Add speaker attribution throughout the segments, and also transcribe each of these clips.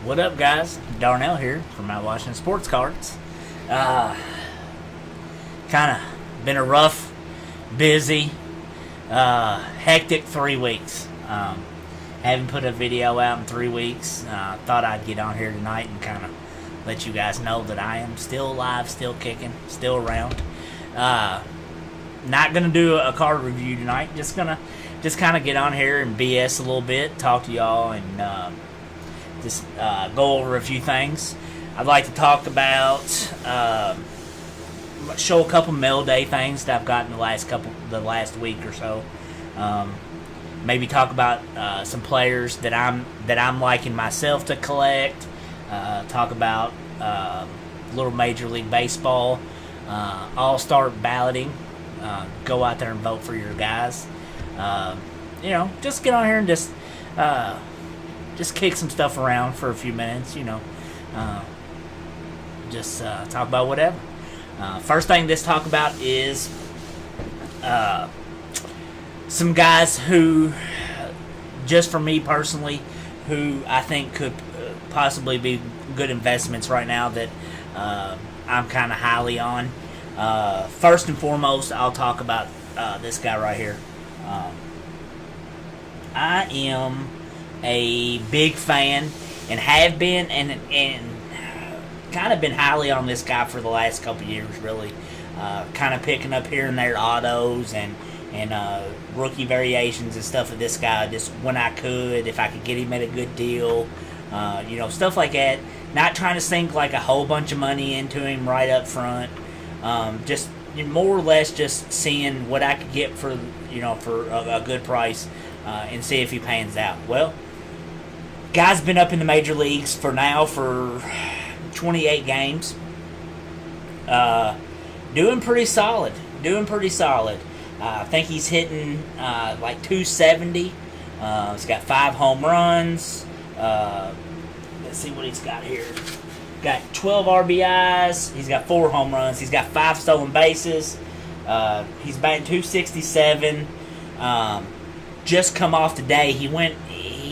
Speaker 1: What up, guys? Darnell here from Mount Washington Sports Cards. Kind of been a rough, busy, hectic 3 weeks. Haven't put a video out in 3 weeks. Thought I'd get on here tonight and kind of let you guys know that I am still alive, still kicking, still around. Not gonna do a card review tonight. Just kind of get on here and BS a little bit, talk to y'all, and just go over a few things. I'd like to talk about, show a couple mail day things that I've gotten the last week or so. Maybe talk about some players that I'm liking myself to collect. Talk about little Major League Baseball, All-Star balloting. Go out there and vote for your guys. Just get on here and just kick some stuff around for a few minutes, talk about whatever. First thing let's talk about is some guys who, just for me personally, who I think could possibly be good investments right now that I'm kind of highly on. First and foremost, I'll talk about this guy right here. I am a big fan and have been and kind of been highly on this guy for the last couple years, really. Kind of picking up here and there autos and rookie variations and stuff of this guy just when I could, if I could get him at a good deal, stuff like that. Not trying to sink like a whole bunch of money into him right up front. Just more or less just seeing what I could get for a good price and see if he pans out. Well, guy's been up in the major leagues for 28 games. Doing pretty solid. I think he's hitting like 270. He's got 5 home runs. Let's see what he's got here. Got 12 RBIs. He's got 4 home runs. He's got 5 stolen bases. He's batting 267. Just come off today. He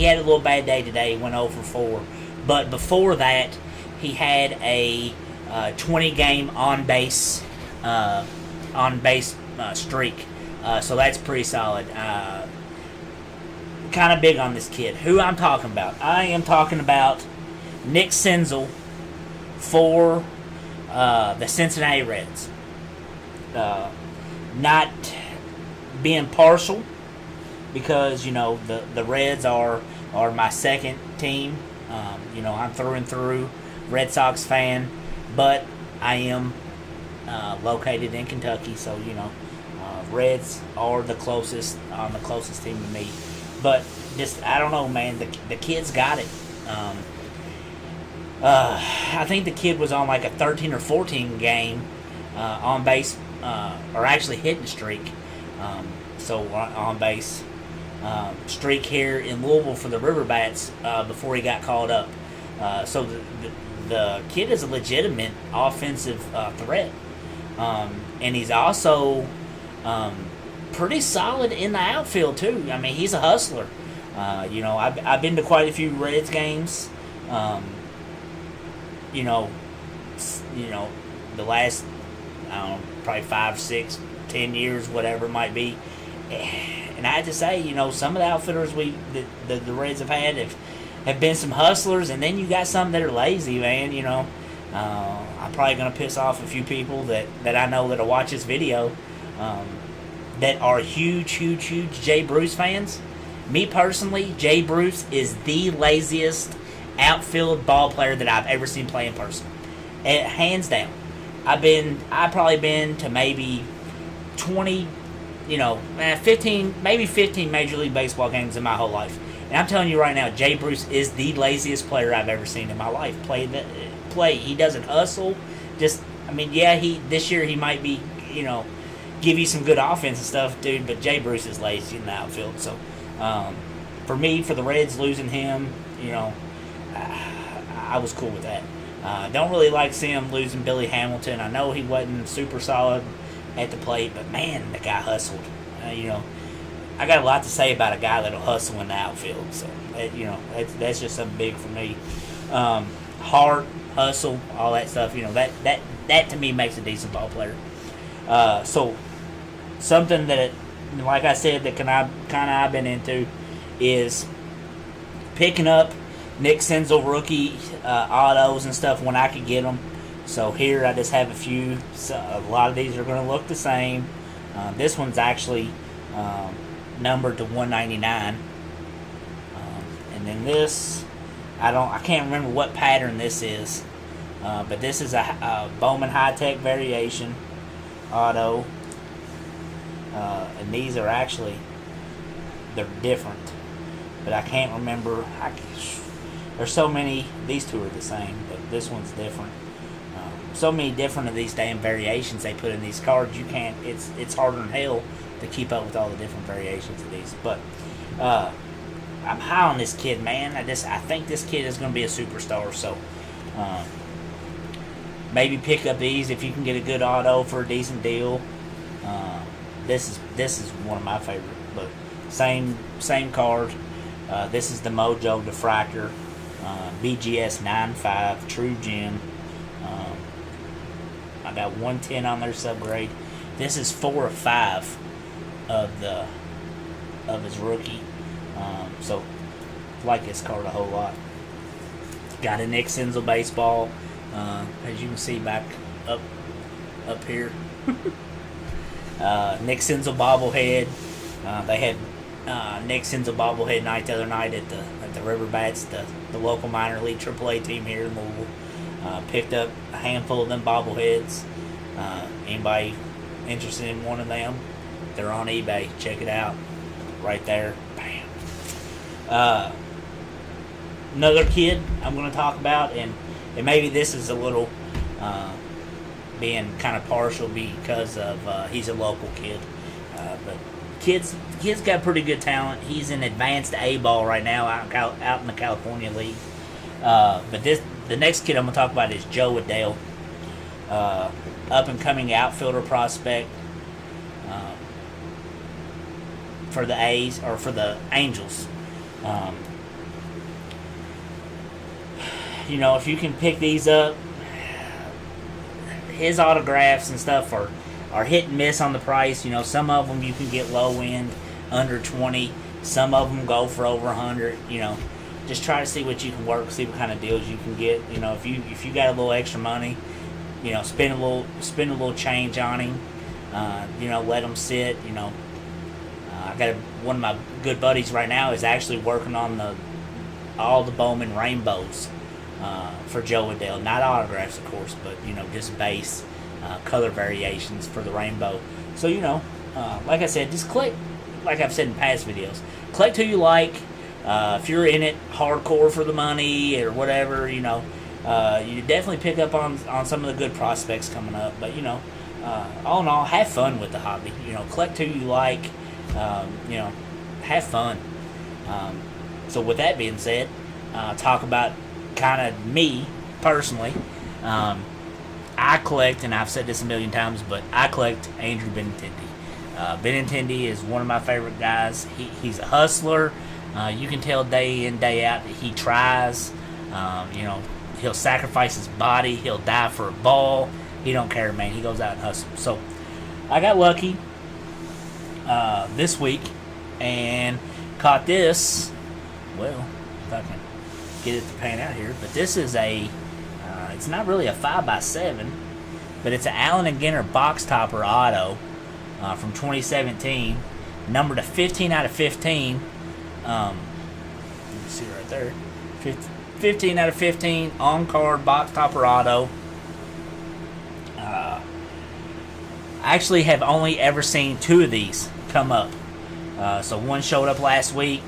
Speaker 1: had a little bad day today. He went 0 for 4. But before that, he had a 20-game on-base streak. So that's pretty solid. Kind of big on this kid. Who I'm talking about? I am talking about Nick Senzel for the Cincinnati Reds. Not being partial, because the Reds are my second team. I'm through and through Red Sox fan, but I am located in Kentucky, so Reds are the closest team to me. But just, I don't know, man. The kid's got it. I think the kid was on like a 13 or 14 game on base, or actually hitting streak. On base streak here in Louisville for the Riverbats before he got called up. So the kid is a legitimate offensive threat, and he's also pretty solid in the outfield too. I mean, he's a hustler. I've been to quite a few Reds games. The last, I don't know, probably 5, 6, 10 years, whatever it might be. And I have to say, some of the outfitters the Reds have had have been some hustlers, and then you got some that are lazy, man. I'm probably going to piss off a few people that I know that'll watch this video that are huge Jay Bruce fans. Me personally, Jay Bruce is the laziest outfield ball player that I've ever seen play in person. Hands down. I've probably been to maybe 20, 15 Major League Baseball games in my whole life. And I'm telling you right now, Jay Bruce is the laziest player I've ever seen in my life. He doesn't hustle. This year he might be, give you some good offense and stuff, dude, but Jay Bruce is lazy in the outfield. So, for me, for the Reds losing him, I was cool with that. Don't really like seeing him losing Billy Hamilton. I know he wasn't super solid at the plate, but man, the guy hustled. I got a lot to say about a guy that'll hustle in the outfield. So, that's just something big for me. Heart, hustle, all that stuff. That to me makes a decent ball player. So something that, like I said, that I've been into is picking up Nick Senzel rookie autos and stuff when I could get them. So here I just have a few. So a lot of these are going to look the same. This one's actually numbered to 199. And then this, I can't remember what pattern this is, but this is a Bowman High Tech variation auto. And these are actually, they're different, but I can't remember. There's so many. These two are the same, but this one's different. So many different of these damn variations they put in these cards. You can't. It's harder than hell to keep up with all the different variations of these. But I'm high on this kid, man. I think this kid is going to be a superstar. So maybe pick up these if you can get a good auto for a decent deal. This is one of my favorite. But same card. This is the Mojo Diffractor, BGS 9.5 True Gem. I got 110 on their subgrade. This is 4 of 5 of his rookie. So like this card a whole lot. Got a Nick Senzel baseball, as you can see back up here. Nick Senzel bobblehead. They had Nick Senzel bobblehead night the other night at the River Bats, the local minor league AAA team here in Louisville. Picked up a handful of them bobbleheads. Anybody interested in one of them? They're on eBay. Check it out. Right there. Bam. Another kid I'm going to talk about, and maybe this is a little being kind of partial because of he's a local kid. But kid's got pretty good talent. He's in advanced A-ball right now out in the California League. But the next kid I'm going to talk about is Joe Adell, up-and-coming outfielder prospect for the A's, or for the Angels. If you can pick these up, his autographs and stuff are hit and miss on the price. Some of them you can get low end, under 20. Some of them go for over 100. Just try to see what you can work, see what kind of deals you can get. If you got a little extra money, spend a little change on him. Let him sit. I got one of my good buddies right now is actually working on all the Bowman rainbows for Joe Adell. Not autographs, of course, but just base color variations for the rainbow. So like I said, just collect. Like I've said in past videos, collect who you like. If you're in it hardcore for the money or whatever, you definitely pick up on some of the good prospects coming up. But all in all, have fun with the hobby. Collect who you like. Have fun. So with that being said, talk about kind of me personally. I collect, and I've said this a million times, but I collect Andrew Benintendi. Benintendi is one of my favorite guys. He's a hustler. You can tell day in, day out that he tries. He'll sacrifice his body. He'll die for a ball. He don't care, man. He goes out and hustles. So I got lucky this week and caught this. Well, if I can get it to pan out here. But this is it's not really a 5x7, but it's an Allen & Ginter box topper auto from 2017, numbered to 15 out of 15. You can see right there, 15 out of 15 on card box topper auto. I actually have only ever seen 2 of these come up. So one showed up last week.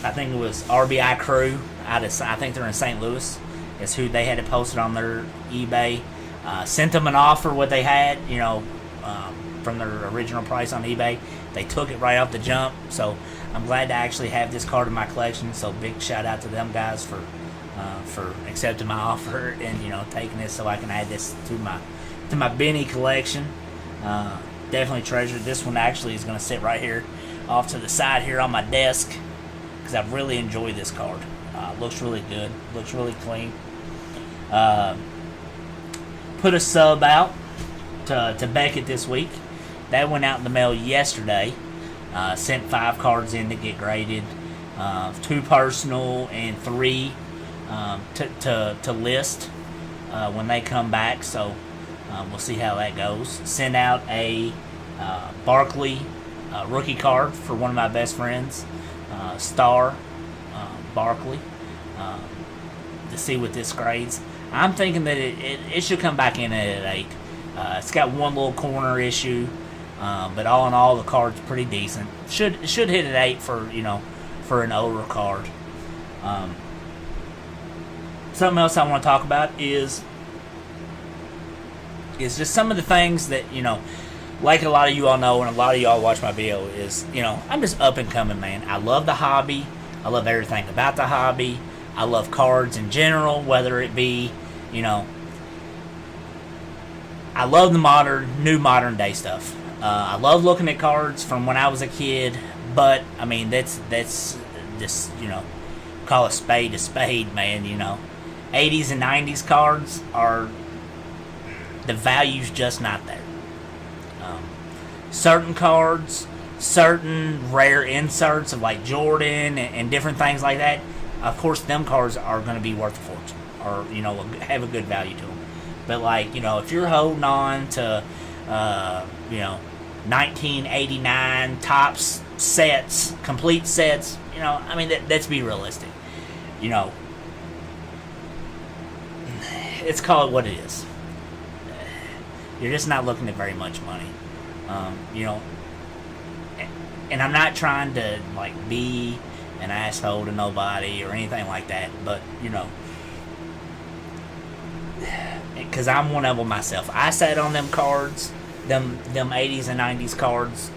Speaker 1: I think it was RBI Crew I think they're in St. Louis. Is who they had it posted on their eBay. Sent them an offer what they had, from their original price on eBay. They took it right off the jump. So I'm glad to actually have this card in my collection. So big shout out to them guys for accepting my offer and taking this so I can add this to my Benny collection. Definitely treasure this one. Actually is going to sit right here off to the side here on my desk. because I really enjoy this card. Looks really good. Looks really clean. Put a sub out to Beckett this week. That went out in the mail yesterday. Sent 5 cards in to get graded. 2 personal and 3 to list when they come back. So we'll see how that goes. Sent out a Barkley rookie card for one of my best friends, Star Barkley, to see what this grades. I'm thinking that it should come back in at 8. It's got one little corner issue, but all in all, the card's pretty decent. Should hit at 8 for an older card. Something else I want to talk about is just some of the things that, like a lot of you all know and a lot of y'all watch my video, is, I'm just up and coming, man. I love the hobby. I love everything about the hobby. I love cards in general, whether it be, I love the new modern day stuff. I love looking at cards from when I was a kid, but, I mean, that's just, call a spade, man, 80s and 90s cards are, the value's just not there. Certain cards, certain rare inserts of like Jordan and different things like that, of course, them cards are going to be worth a fortune, or, have a good value to them. But, like, if you're holding on to, 1989 Topps sets, complete sets, let's be realistic. Let's call it what it is. You're just not looking at very much money. And I'm not trying to, like, be an asshole to nobody or anything like that, but, because I'm one of them myself. I sat on them cards, them 80s and 90s cards,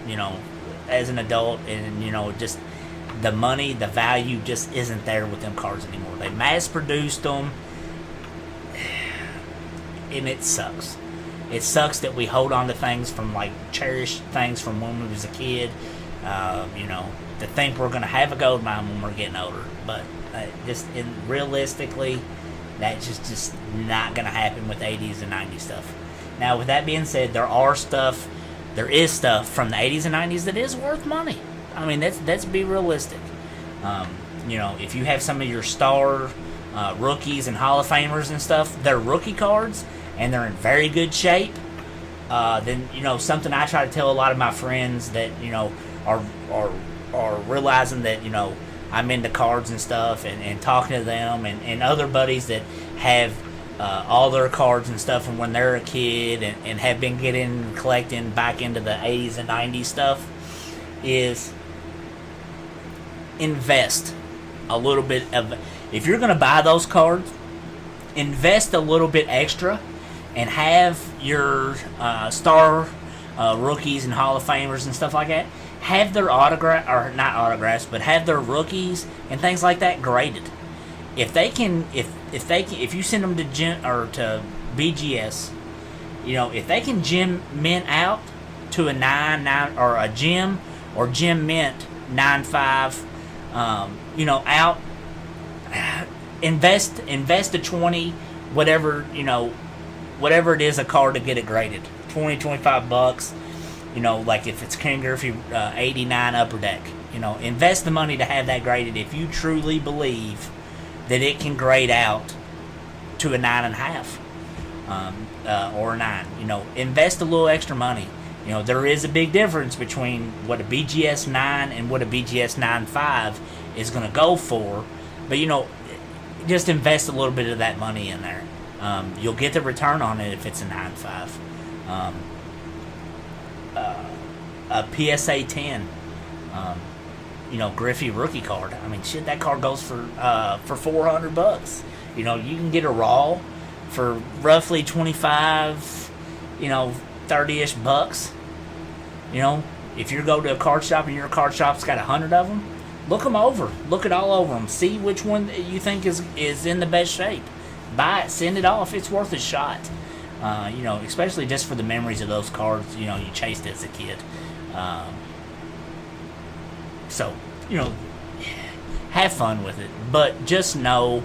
Speaker 1: as an adult, and, just the money, the value just isn't there with them cards anymore. They mass-produced them, and it sucks. It sucks that we hold on to things from, like, cherished things from when we was a kid, to think we're going to have a gold mine when we're getting older. But realistically, that's just not going to happen with 80s and 90s stuff. Now, with that being said, there is stuff from the 80s and 90s that is worth money. I mean, let's be realistic. If you have some of your star rookies and Hall of Famers and stuff, they're rookie cards, and they're in very good shape, then, something I try to tell a lot of my friends that, are realizing that, I'm into cards and stuff, and talking to them, and other buddies that have all their cards and stuff from when they're a kid, and have been collecting back into the 80s and 90s stuff, is invest a little bit of, if you're going to buy those cards, invest a little bit extra, and have your star rookies and Hall of Famers and stuff like that, have their not autographs, but have their rookies and things like that graded. If you send them to to BGS, if they can gem mint out to a 9 or a gem or gem mint 9.5, out, invest a 20, whatever it is, a card to get it graded, $20-$25. Like if it's Ken Griffey 89 Upper Deck, invest the money to have that graded if you truly believe that it can grade out to a 9.5 or a 9. Invest a little extra money. There is a big difference between what a BGS 9 and what a BGS 9.5 is going to go for, but just invest a little bit of that money in there. You'll get the return on it if it's a 9.5. A PSA 10, Griffey rookie card. I mean, shit, that card goes for $400. You can get a raw for roughly 25, 30-ish bucks. If you go to a card shop and your card shop's got 100 of them, look them over. Look it all over them. See which one you think is in the best shape. Buy it. Send it off. It's worth a shot. Especially just for the memories of those cards, you chased as a kid. So, have fun with it. But just know,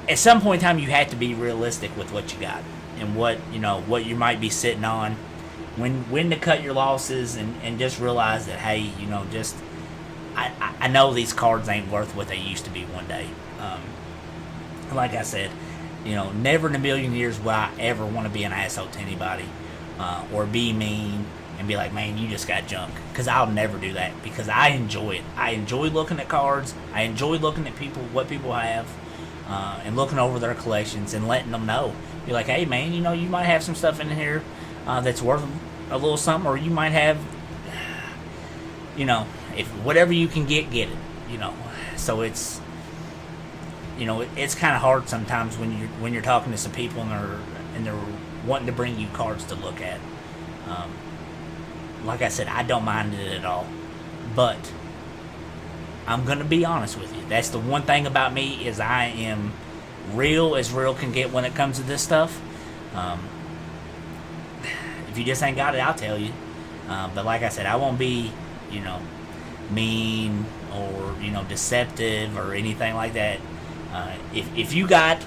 Speaker 1: at some point in time, you have to be realistic with what you got and what you might be sitting on. When to cut your losses, and just realize that, hey, just I know these cards ain't worth what they used to be one day. Like I said, never in a million years will I ever want to be an asshole to anybody, or be mean and be like, man, you just got junk. Because I'll never do that, because I enjoy it. I enjoy looking at cards. I enjoy looking at what people have, and looking over their collections and letting them know. Be like, hey, man, you might have some stuff in here that's worth a little something, or you might have, if whatever you can get it. So it's, it's kind of hard sometimes when you're talking to some people and they're wanting to bring you cards to look at. Like I said, I don't mind it at all, but I'm gonna be honest with you. That's the one thing about me, is I am real as real can get when it comes to this stuff. If you just ain't got it, I'll tell you. But like I said, I won't be, mean or deceptive or anything like that. If you got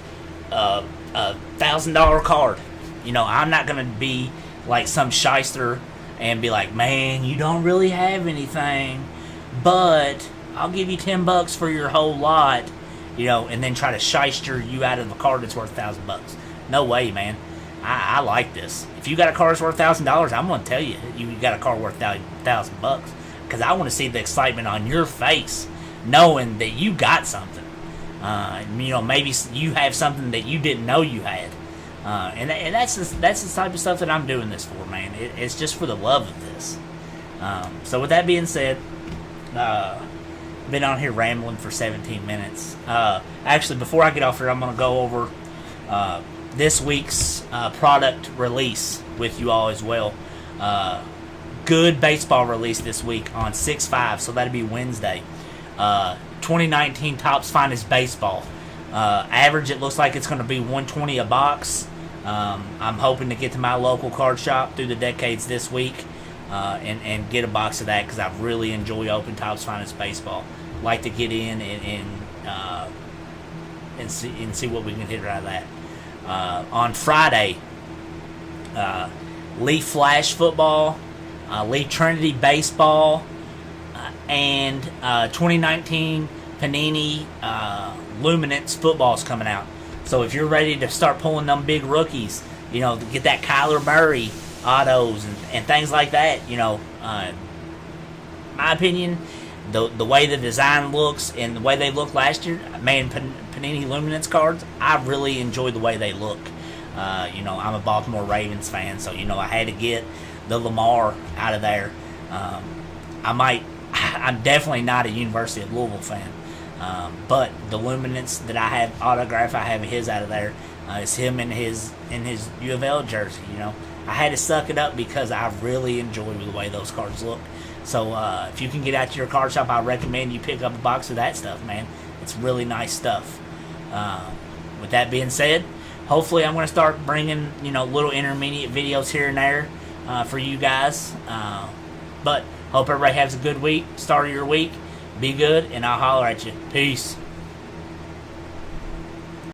Speaker 1: a $1,000 card, I'm not gonna be like some shyster and be like, man, you don't really have anything, but I'll give you $10 for your whole lot, and then try to shyster you out of a card that's worth $1,000. No way, man. I like this. If you got a card that's worth $1,000, I'm gonna tell you got a card worth $1,000, because I want to see the excitement on your face, knowing that you got something. Maybe you have something that you didn't know you had, and that's the type of stuff that I'm doing this for, man. It's just for the love of this. So with that being said, been on here rambling for 17 minutes. Actually, before I get off here, I'm gonna go over this week's product release with you all as well. Good baseball release this week on 6/5, so that'll be Wednesday. 2019 Topps Finest Baseball. Average, it looks like it's going to be $120 a box. I'm hoping to get to my local card shop through the decades this week, and get a box of that, because I really enjoy open Topps Finest Baseball. Like to get in and see what we can hit out of that. On Friday, Lee Flash Football, Lee Trinity Baseball, and 2019 Panini Luminance Football's coming out. So if you're ready to start pulling them big rookies, to get that Kyler Murray autos and things like that, my opinion, the way the design looks and the way they looked last year, man, Panini Luminance cards, I really enjoy the way they look. I'm a Baltimore Ravens fan, so I had to get the Lamar out of there. I'm definitely not a University of Louisville fan, but the Luminance that I have autograph, I have his out of there. It's him in his U of L jersey. I had to suck it up because I really enjoy the way those cards look. So if you can get out to your card shop, I recommend you pick up a box of that stuff, man. It's really nice stuff. With that being said, hopefully I'm going to start bringing little intermediate videos here and there for you guys. But hope everybody has a good week, start of your week. Be good, and I'll holler at you. Peace.